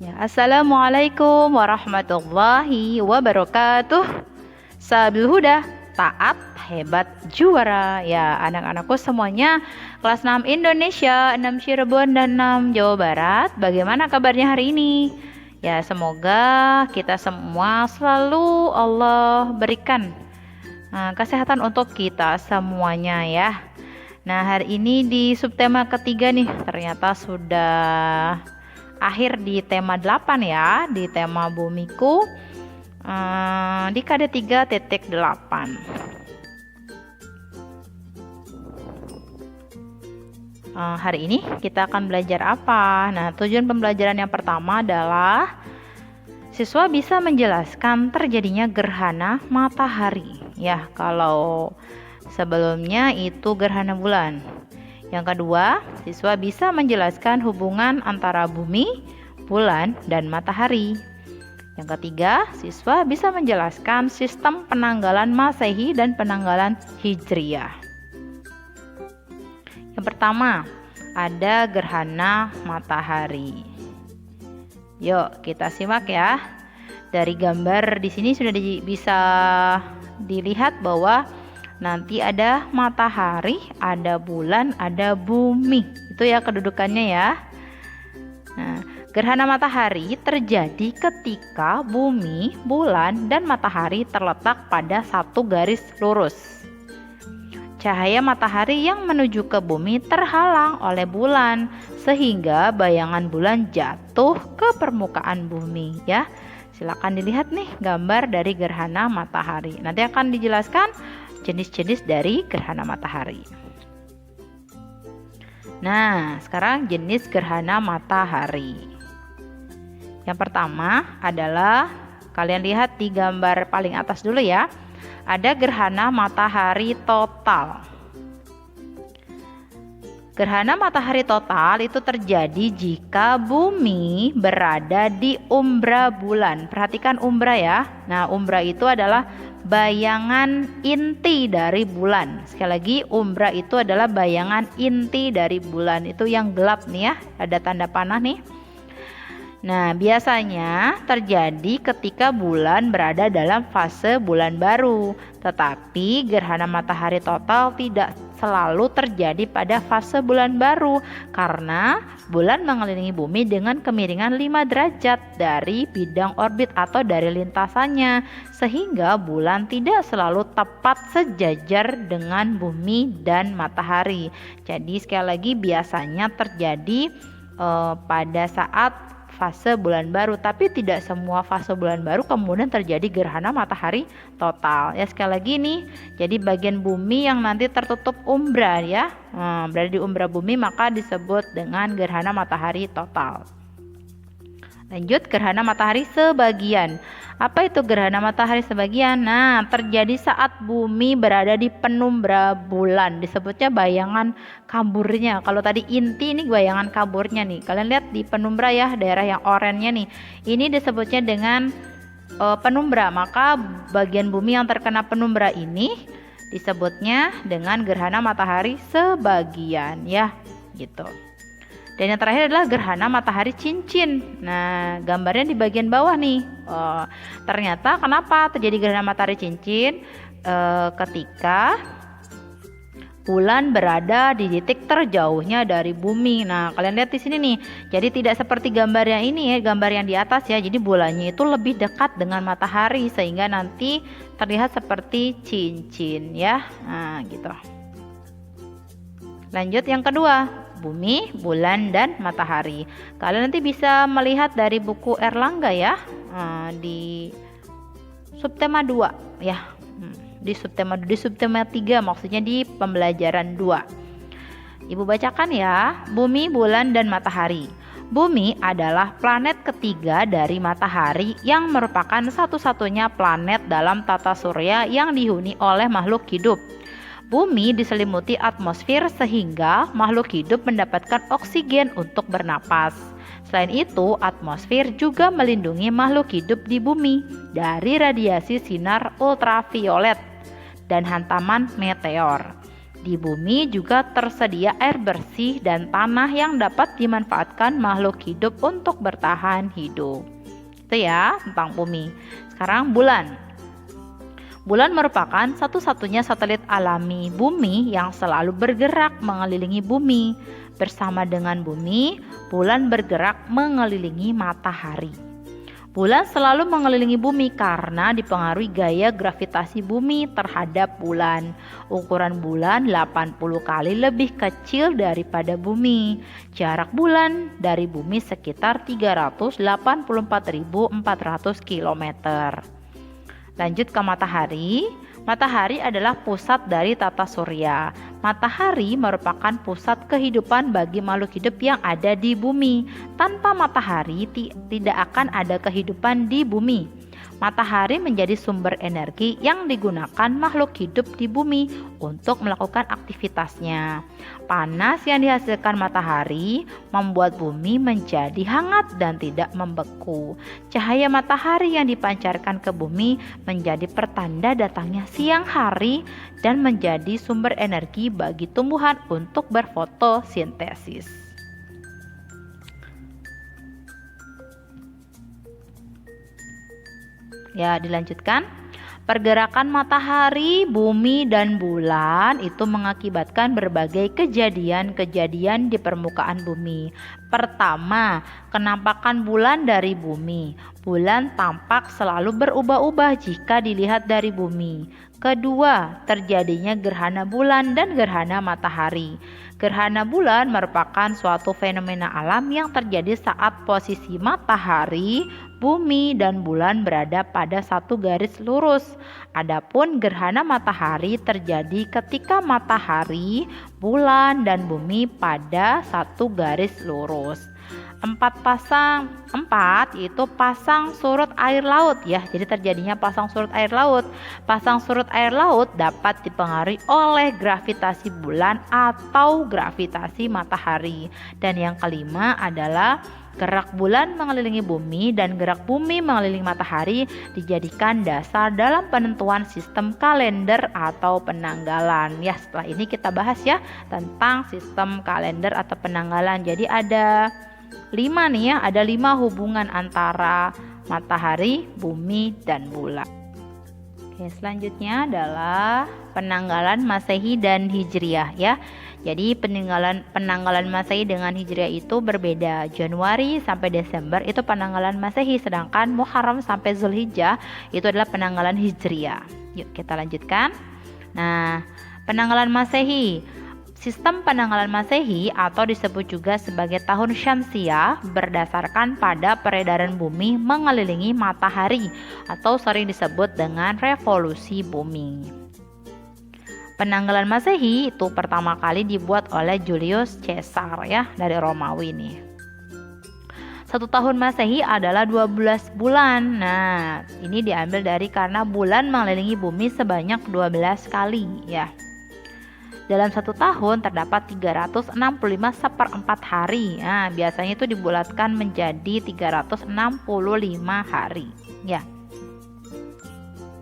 Ya, Assalamualaikum warahmatullahi wabarakatuh. Sabil Huda, taat, hebat, juara. Ya, anak-anakku semuanya kelas 6 Indonesia, 6 Cirebon dan 6 Jawa Barat. Bagaimana kabarnya hari ini? Ya, semoga kita semua selalu Allah berikan kesehatan untuk kita semuanya ya. Nah, hari ini di subtema ketiga nih, ternyata sudah akhir di tema 8 ya, di tema bumiku di KD 3.8. Hari ini kita akan belajar apa? Nah, tujuan pembelajaran yang pertama adalah siswa bisa menjelaskan terjadinya gerhana matahari. Ya, kalau sebelumnya itu gerhana bulan. Yang kedua, siswa bisa menjelaskan hubungan antara bumi, bulan, dan matahari. Yang ketiga, siswa bisa menjelaskan sistem penanggalan Masehi dan penanggalan Hijriyah. Yang pertama, ada gerhana matahari. Yuk, kita simak ya. Dari gambar di sini sudah bisa dilihat bahwa nanti ada matahari, ada bulan, ada bumi. Itu ya kedudukannya ya. Nah, gerhana matahari terjadi ketika bumi, bulan, dan matahari terletak pada satu garis lurus. Cahaya matahari yang menuju ke bumi terhalang oleh bulan, sehingga bayangan bulan jatuh ke permukaan bumi ya. Silakan dilihat nih gambar dari gerhana matahari. Nanti akan dijelaskan jenis-jenis dari gerhana matahari. Nah, sekarang jenis gerhana matahari. Yang pertama adalah, kalian lihat di gambar paling atas dulu ya. Ada gerhana matahari total. Gerhana matahari total itu terjadi jika bumi berada di umbra bulan. Perhatikan umbra ya. Nah, umbra itu adalah bayangan inti dari bulan. Sekali lagi, umbra itu adalah bayangan inti dari bulan. Itu yang gelap nih ya, ada tanda panah nih. Nah, biasanya terjadi ketika bulan berada dalam fase bulan baru. Tetapi gerhana matahari total tidak selalu terjadi pada fase bulan baru, karena bulan mengelilingi bumi dengan kemiringan 5 derajat dari bidang orbit atau dari lintasannya, sehingga bulan tidak selalu tepat sejajar dengan bumi dan matahari. Jadi sekali lagi, biasanya terjadi pada saat fase bulan baru, tapi tidak semua fase bulan baru kemudian terjadi gerhana matahari total ya. Sekali lagi nih, jadi bagian bumi yang nanti tertutup umbra ya, berada di umbra bumi, maka disebut dengan gerhana matahari total. Lanjut, gerhana matahari sebagian. Apa itu gerhana matahari sebagian? Nah, terjadi saat bumi berada di penumbra bulan. Disebutnya bayangan kaburnya. Kalau tadi inti, ini bayangan kaburnya nih. Kalian lihat di penumbra ya, daerah yang oranye nih. Ini disebutnya dengan penumbra. Maka bagian bumi yang terkena penumbra ini disebutnya dengan gerhana matahari sebagian ya, gitu. Dan yang terakhir adalah gerhana matahari cincin. Nah, gambarnya di bagian bawah nih. Ternyata kenapa terjadi gerhana matahari cincin? Ketika bulan berada di titik terjauhnya dari bumi. Nah, kalian lihat di sini nih. Jadi tidak seperti gambar yang ini ya, gambar yang di atas ya. Jadi bulannya itu lebih dekat dengan matahari sehingga nanti terlihat seperti cincin ya. Nah, gitu. Lanjut yang kedua, bumi, bulan, dan matahari. Kalian nanti bisa melihat dari buku Erlangga ya, di subtema 2 ya, di subtema 3, maksudnya di pembelajaran 2. Ibu bacakan ya, bumi, bulan, dan matahari. Bumi adalah planet ketiga dari matahari yang merupakan satu-satunya planet dalam tata surya yang dihuni oleh makhluk hidup. Bumi diselimuti atmosfer sehingga makhluk hidup mendapatkan oksigen untuk bernapas. Selain itu, atmosfer juga melindungi makhluk hidup di bumi dari radiasi sinar ultraviolet dan hantaman meteor. Di bumi juga tersedia air bersih dan tanah yang dapat dimanfaatkan makhluk hidup untuk bertahan hidup. Itu ya tentang bumi. Sekarang bulan. Bulan merupakan satu-satunya satelit alami bumi yang selalu bergerak mengelilingi bumi. Bersama dengan bumi, bulan bergerak mengelilingi matahari. Bulan selalu mengelilingi bumi karena dipengaruhi gaya gravitasi bumi terhadap bulan. Ukuran bulan 80 kali lebih kecil daripada bumi. Jarak bulan dari bumi sekitar 384.400 km. Lanjut ke matahari. Matahari adalah pusat dari tata surya. Matahari merupakan pusat kehidupan bagi makhluk hidup yang ada di bumi. Tanpa matahari tidak akan ada kehidupan di bumi. Matahari menjadi sumber energi yang digunakan makhluk hidup di bumi untuk melakukan aktivitasnya. Panas yang dihasilkan matahari membuat bumi menjadi hangat dan tidak membeku. Cahaya matahari yang dipancarkan ke bumi menjadi pertanda datangnya siang hari dan menjadi sumber energi bagi tumbuhan untuk berfotosintesis. Ya, dilanjutkan. Pergerakan matahari, bumi, dan bulan itu mengakibatkan berbagai kejadian-kejadian di permukaan bumi. Pertama, kenampakan bulan dari bumi. Bulan tampak selalu berubah-ubah jika dilihat dari bumi. Kedua, terjadinya gerhana bulan dan gerhana matahari. Gerhana bulan merupakan suatu fenomena alam yang terjadi saat posisi matahari, bumi, dan bulan berada pada satu garis lurus. Adapun gerhana matahari terjadi ketika matahari, bulan, dan bumi pada satu garis lurus. Empat itu pasang surut air laut ya. Jadi terjadinya pasang surut air laut. Pasang surut air laut dapat dipengaruhi oleh gravitasi bulan atau gravitasi matahari. Dan yang kelima adalah gerak bulan mengelilingi bumi dan gerak bumi mengelilingi matahari dijadikan dasar dalam penentuan sistem kalender atau penanggalan. Ya, setelah ini kita bahas ya tentang sistem kalender atau penanggalan. Jadi ada 5 nih ya, ada 5 hubungan antara matahari, bumi, dan bulan. Oke, selanjutnya adalah penanggalan Masehi dan Hijriah ya. Jadi penanggalan Masehi dengan Hijriah itu berbeda. Januari sampai Desember itu penanggalan Masehi, sedangkan Muharram sampai Zulhijjah itu adalah penanggalan Hijriah. Yuk kita lanjutkan. Nah, penanggalan Masehi. Sistem penanggalan Masehi atau disebut juga sebagai tahun Syamsiah berdasarkan pada peredaran bumi mengelilingi matahari atau sering disebut dengan revolusi bumi. Penanggalan Masehi itu pertama kali dibuat oleh Julius Caesar ya, dari Romawi nih. 1 tahun Masehi adalah 12 bulan. Nah, ini diambil dari karena bulan mengelilingi bumi sebanyak 12 kali ya. Dalam 1 tahun terdapat 365 seperempat hari. Nah, biasanya itu dibulatkan menjadi 365 hari. Ya.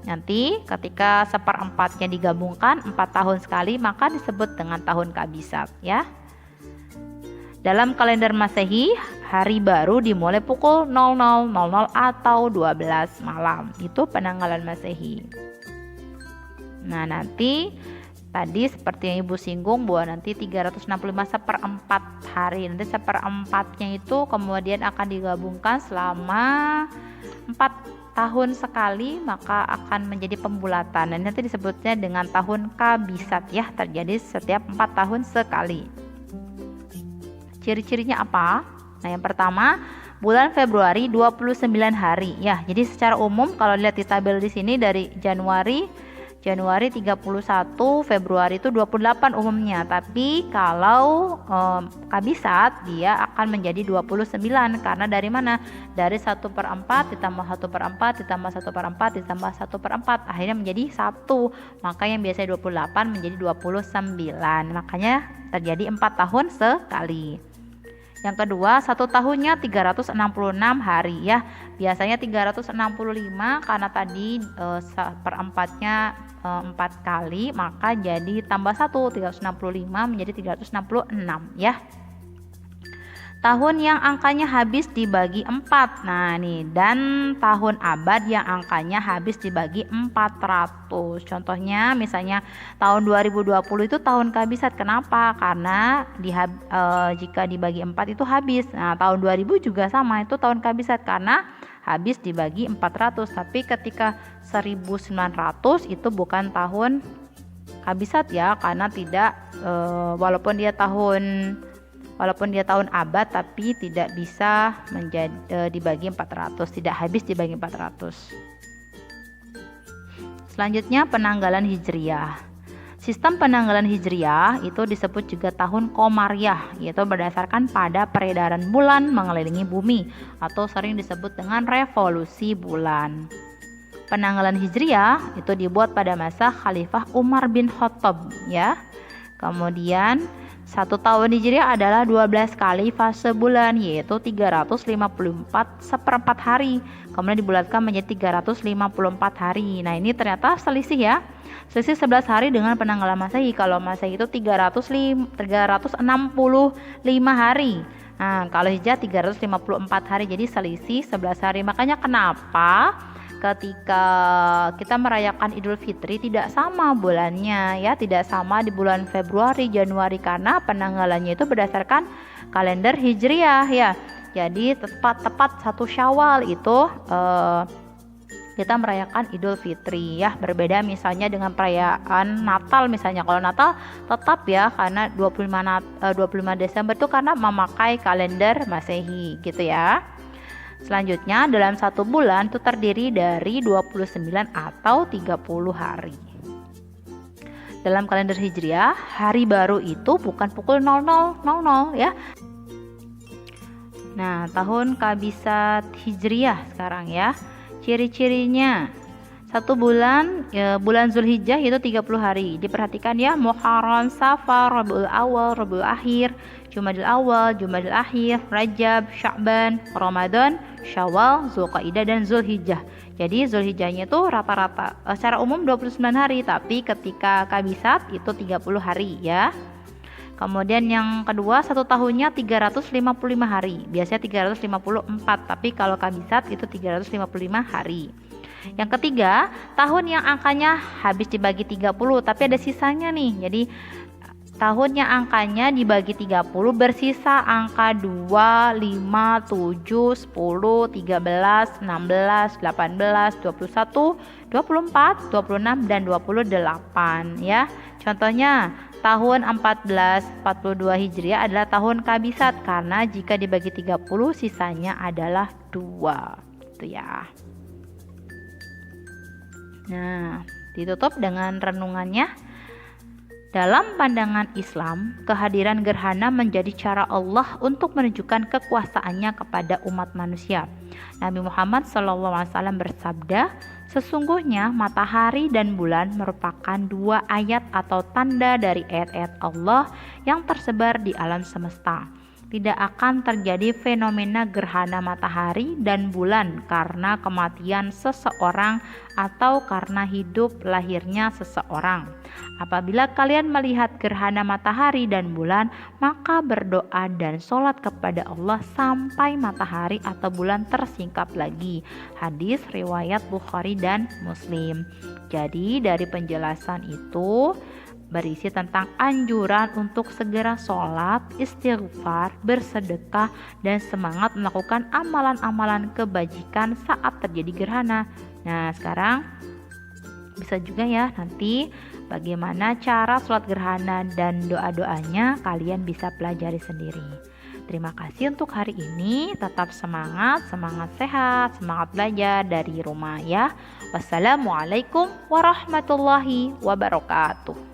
Nanti ketika seperempatnya digabungkan 4 tahun sekali maka disebut dengan tahun kabisat ya. Dalam kalender Masehi, hari baru dimulai pukul 00.00 atau 12 malam. Itu penanggalan Masehi. Nah, nanti tadi seperti yang Ibu singgung bahwa nanti 365 seperempat hari. Nanti seperempatnya itu kemudian akan digabungkan selama 4 tahun sekali, maka akan menjadi pembulatan. Dan nanti disebutnya dengan tahun kabisat ya, terjadi setiap 4 tahun sekali. Ciri-cirinya apa? Nah, yang pertama, bulan Februari 29 hari ya. Jadi secara umum kalau lihat di tabel di sini dari Januari 31, Februari itu 28 umumnya. Tapi kalau kabisat dia akan menjadi 29 karena dari mana? Dari 1/4 ditambah 1/4 ditambah 1/4 ditambah 1/4 akhirnya menjadi 1. Maka yang biasanya 28 menjadi 29. Makanya terjadi 4 tahun sekali. Yang kedua, 1 tahunnya 366 hari ya. Biasanya 365 karena tadi perempatnya 4 kali, maka jadi tambah 1, 365 menjadi 366 ya. Tahun yang angkanya habis dibagi 4. Nah nih, dan tahun abad yang angkanya habis dibagi 400. Contohnya misalnya tahun 2020 itu tahun kabisat. Kenapa? Karena jika dibagi 4 itu habis. Nah tahun 2000 juga sama, itu tahun kabisat karena habis dibagi 400. Tapi ketika 1900 itu bukan tahun kabisat ya, karena tidak walaupun dia tahun abad tapi tidak bisa dibagi 400, tidak habis dibagi 400. Selanjutnya penanggalan Hijriyah. Sistem penanggalan Hijriyah itu disebut juga tahun Qomariyah, yaitu berdasarkan pada peredaran bulan mengelilingi bumi atau sering disebut dengan revolusi bulan. Penanggalan Hijriyah itu dibuat pada masa Khalifah Umar bin Khattab ya. Kemudian 1 tahun Hijriah adalah 12 kali fase bulan, yaitu 354 seperempat hari. Kemudian dibulatkan menjadi 354 hari. Nah ini ternyata selisih ya. Selisih 11 hari dengan penanggalan Masehi. Kalau Masehi itu 365 hari. Nah kalau Hijriah 354 hari, jadi selisih 11 hari. Makanya kenapa ketika kita merayakan Idul Fitri tidak sama bulannya ya, tidak sama di bulan Februari, Januari, karena penanggalannya itu berdasarkan kalender Hijriah ya. Jadi tepat 1 Syawal itu kita merayakan Idul Fitri ya. Berbeda misalnya dengan perayaan Natal misalnya. Kalau Natal tetap ya, karena 25 Desember itu karena memakai kalender Masehi gitu ya. Selanjutnya dalam 1 bulan itu terdiri dari 29 atau 30 hari. Dalam kalender Hijriah, hari baru itu bukan pukul 00.00 ya. Nah, tahun kabisat Hijriah sekarang ya. Ciri-cirinya 1 bulan bulan Zulhijjah itu 30 hari. Diperhatikan ya, Muharram, Safar, Rabiul Awal, Rabiul Akhir, Jumadil Awal, Jumadil Akhir, Rajab, Sya'ban, Ramadan, Syawal, Zulqa'dah dan Zulhijjah. Jadi Zulhijjahnya itu rata-rata secara umum 29 hari, tapi ketika kabisat itu 30 hari ya. Kemudian yang kedua, 1 tahunnya 355 hari. Biasanya 354, tapi kalau kabisat itu 355 hari. Yang ketiga, tahun yang angkanya habis dibagi 30 tapi ada sisanya nih. Jadi tahun yang angkanya dibagi 30 bersisa angka 2, 5, 7, 10, 13, 16, 18, 21, 24, 26 dan 28 ya. Contohnya tahun 1442 Hijriah adalah tahun kabisat karena jika dibagi 30 sisanya adalah 2 gitu ya. Nah, ditutup dengan renungannya. Dalam pandangan Islam, kehadiran gerhana menjadi cara Allah untuk menunjukkan kekuasaannya kepada umat manusia. Nabi Muhammad SAW bersabda, sesungguhnya matahari dan bulan merupakan 2 ayat atau tanda dari ayat-ayat Allah yang tersebar di alam semesta. Tidak akan terjadi fenomena gerhana matahari dan bulan karena kematian seseorang atau karena hidup lahirnya seseorang. Apabila kalian melihat gerhana matahari dan bulan, maka berdoa dan sholat kepada Allah sampai matahari atau bulan tersingkap lagi. Hadis riwayat Bukhari dan Muslim. Jadi dari penjelasan itu berisi tentang anjuran untuk segera sholat, istighfar, bersedekah, dan semangat melakukan amalan-amalan kebajikan saat terjadi gerhana. Nah, sekarang bisa juga ya nanti bagaimana cara sholat gerhana dan doa-doanya kalian bisa pelajari sendiri. Terima kasih untuk hari ini. Tetap semangat sehat, semangat belajar dari rumah ya. Wassalamualaikum warahmatullahi wabarakatuh.